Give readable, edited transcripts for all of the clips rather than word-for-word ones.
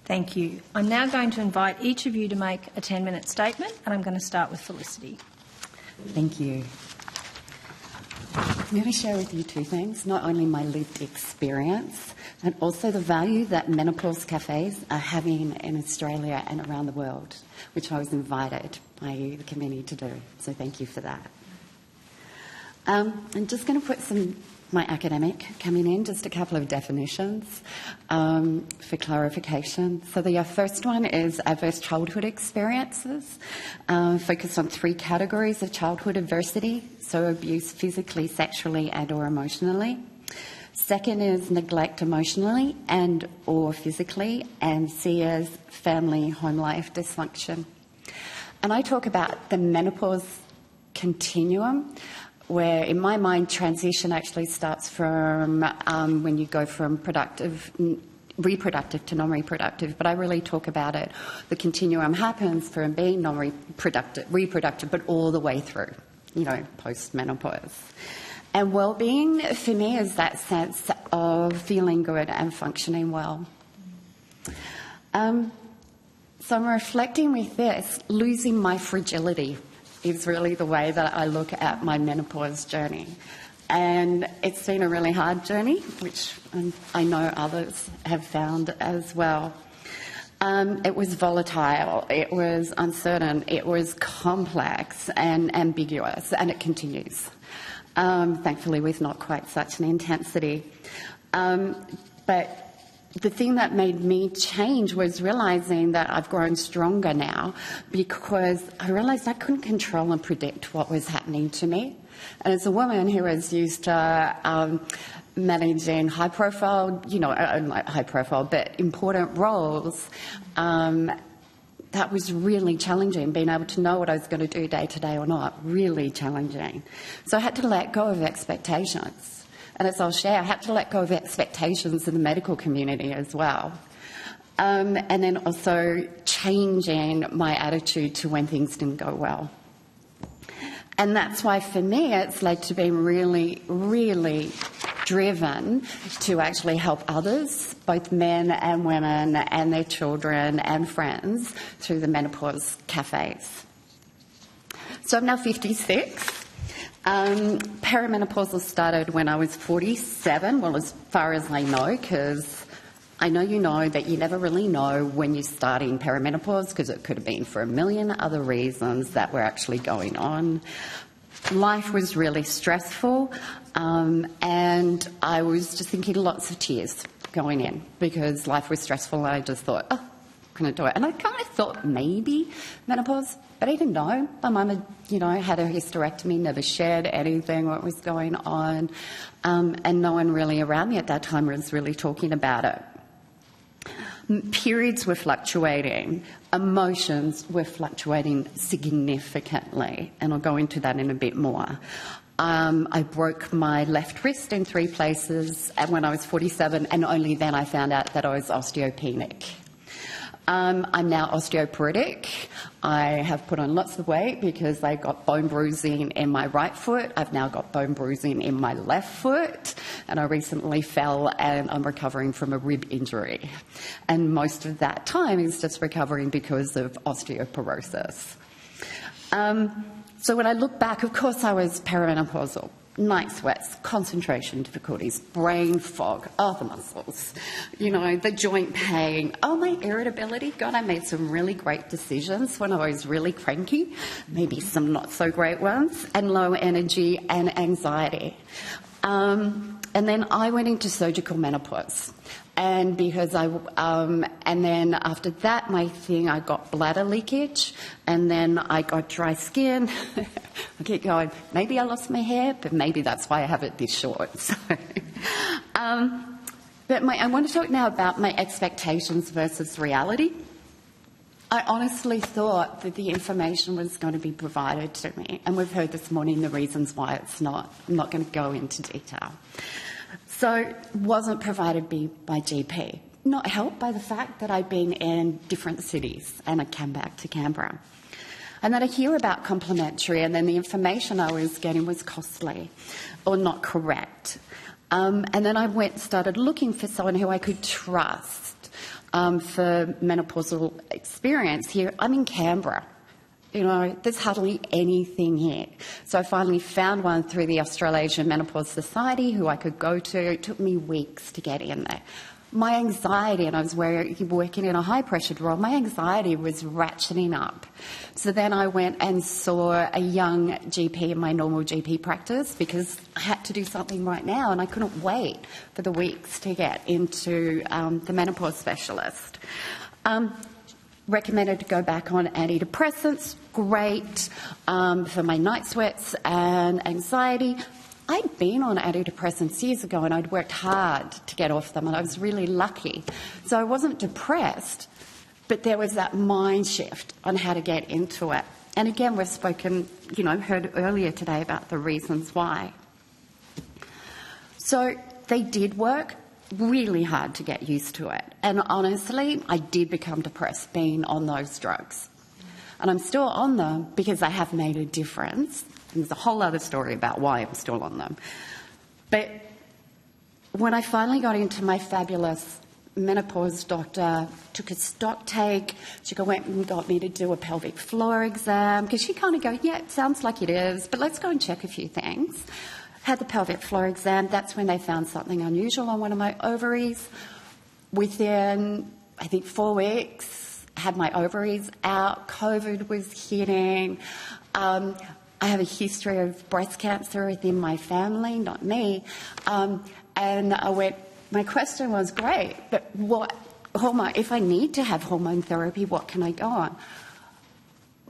Thank you. I'm now going to invite each of you to make a 10-minute statement, and I'm going to start with Felicity. Thank you. I'm going to share with you two things, not only my lived experience, and also the value that Menopause Cafes are having in Australia and around the world, which I was invited by the committee to do. So thank you for that. I'm just going to put my academic coming in, just a couple of definitions for clarification. So the first one is adverse childhood experiences, focused on 3 categories of childhood adversity, so abuse physically, sexually and or emotionally. Second is neglect emotionally and or physically, and C is family home life dysfunction. And I talk about the menopause continuum, where in my mind transition actually starts from when you go from reproductive to non-reproductive, but I really talk about it. The continuum happens from being reproductive, but all the way through, post-menopause. And well-being for me is that sense of feeling good and functioning well. So I'm reflecting with this, losing my fragility is really the way that I look at my menopause journey. And it's been a really hard journey, which I know others have found as well. It was volatile, it was uncertain, it was complex and ambiguous, and it continues. Thankfully with not quite such an intensity. But the thing that made me change was realising that I've grown stronger now, because I realised I couldn't control and predict what was happening to me. And as a woman who was used to managing high profile, not high profile, but important roles, that was really challenging, being able to know what I was going to do day to day or not, really challenging. So I had to let go of expectations. And as I'll share, I had to let go of expectations in the medical community as well. And then also changing my attitude to when things didn't go well. And that's why for me it's led to being really, really driven to actually help others, both men and women and their children and friends, through the Menopause Cafes. So I'm now 56. Perimenopausal started when I was 47, well, as far as I know, because I know you know that you never really know when you're starting perimenopause, because it could have been for a million other reasons that were actually going on. Life was really stressful, and I was just thinking lots of tears going in, because life was stressful, and I just thought, I'm going to do it. And I kind of thought maybe menopause, but I didn't know. My mum had a hysterectomy, never shared anything, what was going on, and no one really around me at that time was really talking about it. Periods were fluctuating, emotions were fluctuating significantly, and I'll go into that in a bit more. I broke my left wrist in 3 places and when I was 47, and only then I found out that I was osteopenic. I'm now osteoporotic. I have put on lots of weight because I got bone bruising in my right foot. I've now got bone bruising in my left foot, and I recently fell and I'm recovering from a rib injury. And most of that time is just recovering because of osteoporosis. So when I look back, of course I was perimenopausal. Night sweats, concentration difficulties, brain fog, the muscles, the joint pain, my irritability. God, I made some really great decisions when I was really cranky, maybe some not so great ones, and low energy and anxiety. And then I went into surgical menopause. And because and then after that, I got bladder leakage, and then I got dry skin. I keep going, maybe I lost my hair, but maybe that's why I have it this short. So, but I want to talk now about my expectations versus reality. I honestly thought that the information was going to be provided to me, and we've heard this morning the reasons why it's not. I'm not going to go into detail. So it wasn't provided by GP, not helped by the fact that I'd been in different cities and I came back to Canberra. And then I hear about complementary, and then the information I was getting was costly or not correct. And then I started looking for someone who I could trust for menopausal experience here. I'm in Canberra. You know, there's hardly anything here. So I finally found one through the Australasian Menopause Society who I could go to. It took me weeks to get in there. My anxiety, and I was working in a high-pressured role, my anxiety was ratcheting up. So then I went and saw a young GP in my normal GP practice because I had to do something right now and I couldn't wait for the weeks to get into the menopause specialist. Recommended to go back on antidepressants, great for my night sweats and anxiety. I'd been on antidepressants years ago and I'd worked hard to get off them and I was really lucky. So I wasn't depressed, but there was that mind shift on how to get into it. And again, we've spoken, heard earlier today about the reasons why. So they did work. Really hard to get used to it. And honestly, I did become depressed being on those drugs. And I'm still on them because they have made a difference. And there's a whole other story about why I'm still on them. But when I finally got into my fabulous menopause doctor, took a stock take, she went and got me to do a pelvic floor exam because she kind of goes, yeah, it sounds like it is, but let's go and check a few things. Had the pelvic floor exam. That's when they found something unusual on one of my ovaries. Within, I think, 4 weeks, had my ovaries out. COVID was hitting. I have a history of breast cancer within my family, not me. And my question was, great, but what hormone, if I need to have hormone therapy, what can I go on?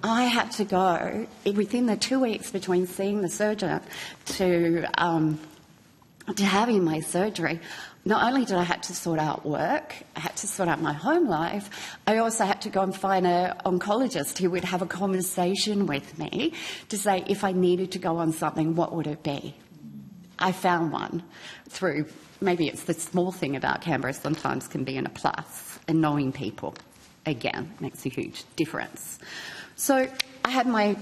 I had to go within the 2 weeks between seeing the surgeon to having my surgery. Not only did I have to sort out work, I had to sort out my home life, I also had to go and find an oncologist who would have a conversation with me to say if I needed to go on something, what would it be? I found one through, maybe it's the small thing about Canberra sometimes can be in a plus, and knowing people, again, makes a huge difference. So I had my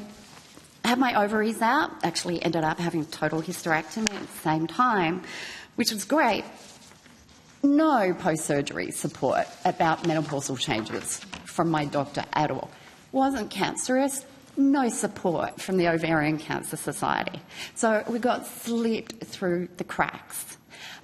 ovaries out, actually ended up having total hysterectomy at the same time, which was great. No post-surgery support about menopausal changes from my doctor at all. Wasn't cancerous, no support from the Ovarian Cancer Society. So we got slipped through the cracks.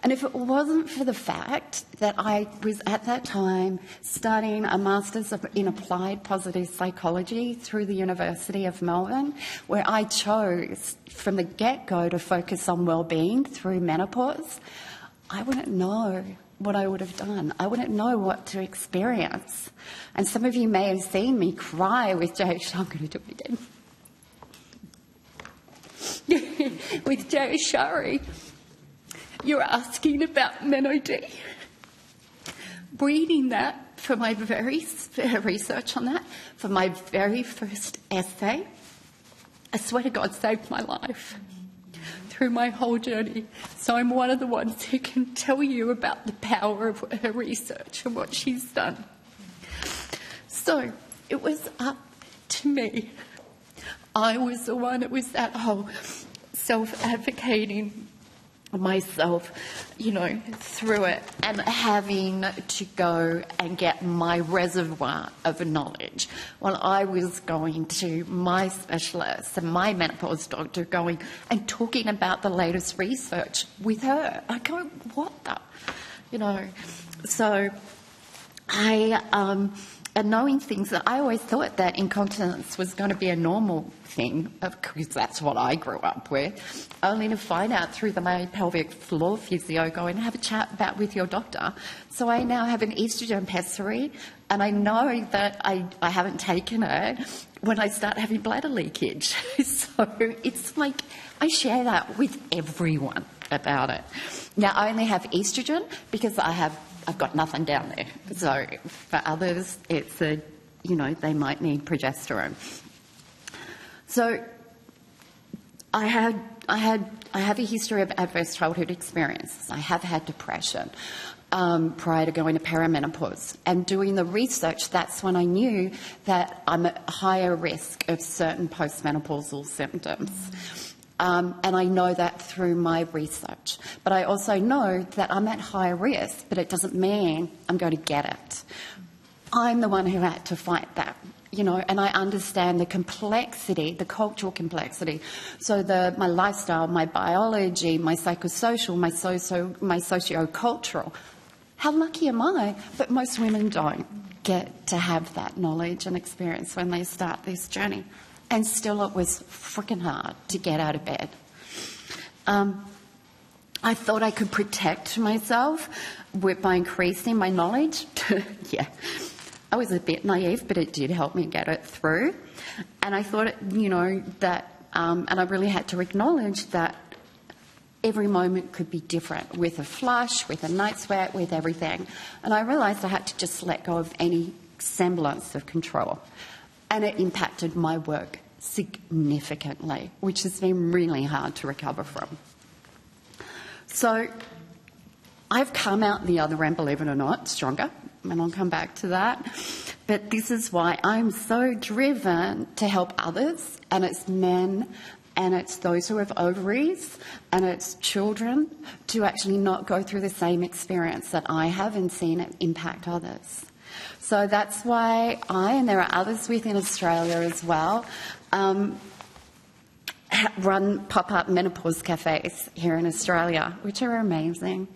And if it wasn't for the fact that I was at that time studying a Master's in Applied Positive Psychology through the University of Melbourne, where I chose from the get-go to focus on well-being through menopause, I wouldn't know what I would have done. I wouldn't know what to experience. And some of you may have seen me cry with Joe. I'm going to do it again. With Joe Shari. You're asking about MenoD. Reading that for my research on that, for my very first essay, I swear to God, saved my life through my whole journey. So I'm one of the ones who can tell you about the power of her research and what she's done. So it was up to me. I was the one that was that whole self-advocating myself, through it and having to go and get my reservoir of knowledge while I was going to my specialist and my menopause doctor going and talking about the latest research with her. I go, what the, so and knowing things that I always thought that incontinence was going to be a normal thing, because that's what I grew up with, only to find out through my pelvic floor physio, go and have a chat about with your doctor. So I now have an estrogen pessary, and I know that I haven't taken it when I start having bladder leakage. So it's like I share that with everyone about it. Now I only have estrogen because I've got nothing down there. So for others, it's they might need progesterone. So I have a history of adverse childhood experiences. I have had depression prior to going to perimenopause. And doing the research, that's when I knew that I'm at higher risk of certain postmenopausal symptoms. And I know that through my research. But I also know that I'm at high risk, but it doesn't mean I'm going to get it. I'm the one who had to fight that, and I understand the complexity, the cultural complexity. So my lifestyle, my biology, my psychosocial, my socio-cultural. How lucky am I? But most women don't get to have that knowledge and experience when they start this journey. And still it was freaking hard to get out of bed. I thought I could protect myself by increasing my knowledge. Yeah, I was a bit naive, but it did help me get it through. And I thought, that, and I really had to acknowledge that every moment could be different, with a flush, with a night sweat, with everything. And I realised I had to just let go of any semblance of control. And it impacted my work significantly, which has been really hard to recover from. So I've come out the other end, believe it or not, stronger, and I'll come back to that. But this is why I'm so driven to help others, and it's men, and it's those who have ovaries, and it's children, to actually not go through the same experience that I have and seen it impact others. So that's why and there are others within Australia as well, run pop-up Menopause Cafes here in Australia, which are amazing.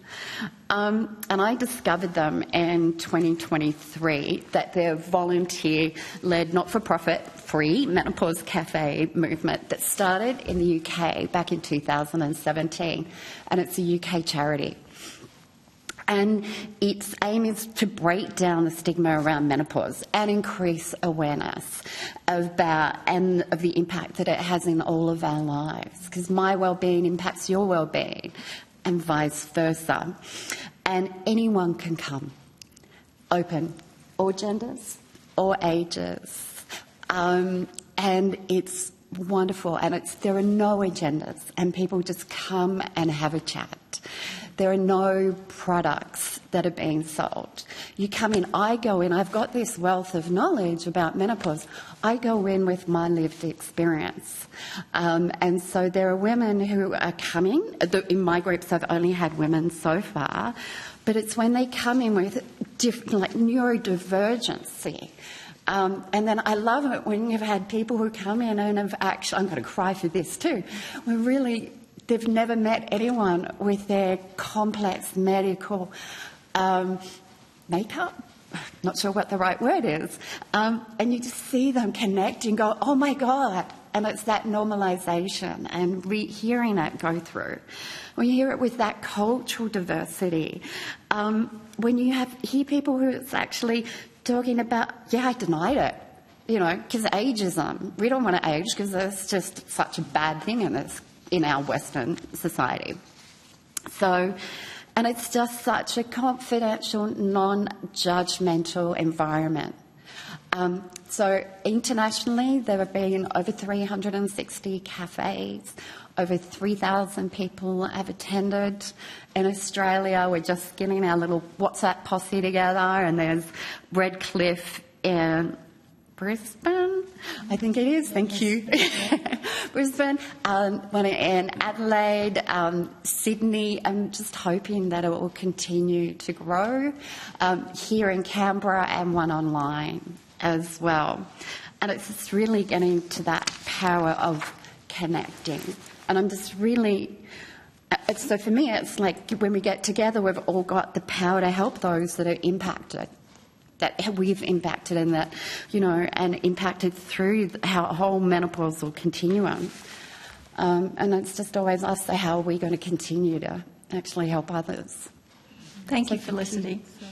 And I discovered them in 2023, that they're volunteer-led, not-for-profit, free Menopause Cafe movement that started in the UK back in 2017, and it's a UK charity. And its aim is to break down the stigma around menopause and increase awareness of the impact that it has in all of our lives, because my well-being impacts your well-being and vice versa. And anyone can come, open, all genders, all ages. And it's wonderful, and there are no agendas, and people just come and have a chat. There are no products that are being sold. You come in, I go in, I've got this wealth of knowledge about menopause. I go in with my lived experience. And so there are women who are coming. In my groups, I've only had women so far. But it's when they come in with different, like neurodivergency. And then I love it when you've had people who come in and have actually, I'm going to cry for this too, they've never met anyone with their complex medical makeup. Not sure what the right word is. And you just see them connect and go, oh my God. And it's that normalisation and hearing it go through. When you hear it with that cultural diversity, when you hear people who it's actually talking about, yeah, I denied it, because ageism, we don't want to age because it's just such a bad thing in our Western society. So, and it's just such a confidential, non-judgmental environment. So internationally, there have been over 360 cafes, over 3,000 people have attended. In Australia, we're just getting our little WhatsApp posse together, and there's Redcliffe in Brisbane, I think it is, thank you. Brisbane, one in Adelaide, Sydney. I'm just hoping that it will continue to grow here in Canberra, and one online as well. And it's just really getting to that power of connecting. And I'm just really, so for me, it's like when we get together, we've all got the power to help those that are impacted, that we've impacted, and that, and impacted through our whole menopausal continuum. And it's just always us, so how are we going to continue to actually help others? Thank you, Felicity.